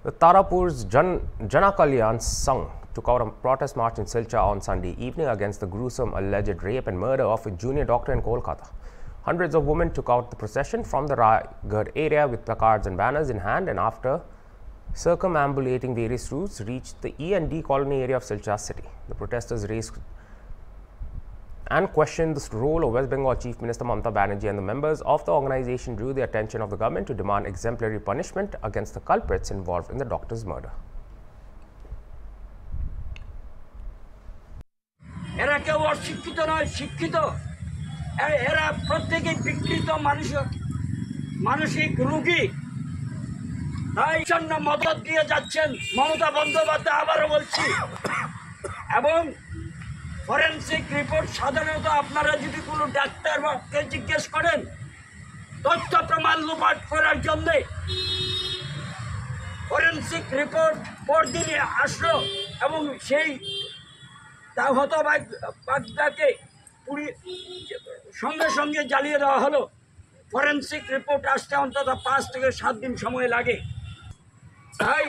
The Tarapur's Janakalyan Sangh took out a protest march in Silchar on Sunday evening against the gruesome alleged rape and murder of a junior doctor in Kolkata. Hundreds of women took out the procession from the Raigad area with placards and banners in hand, and after circumambulating various routes, reached the E&D colony area of Silchar city. The protesters raised and questioned the role of West Bengal Chief Minister Mamata Banerjee, and the members of the organization drew the attention of the government to demand exemplary punishment against the culprits involved in the doctor's murder. এরা কেউ অশিক্ষিত নয়, শিক্ষিত। এরা প্রত্যেকেই বিকৃত মানসিক রোগী। তাই জন্য মদত দিয়ে যাচ্ছেন মমতা বন্দ্যোপাধ্যায়, আবারও বলছি। এবং ফরেনসিক রিপোর্ট সাধারণত আপনারা যদি কোনো ডাক্তারকে জিজ্ঞেস করেন তথ্য প্রমাণ লোপাট করার জন্য, ফরেনসিক রিপোর্ট পরদিনে আসলো এবং সেই হতভাগ্যকে সঙ্গে সঙ্গে জ্বালিয়ে দেওয়া হলো। ফরেনসিক রিপোর্ট আসতে অন্তত 5 থেকে 7 দিন সময় লাগে। তাই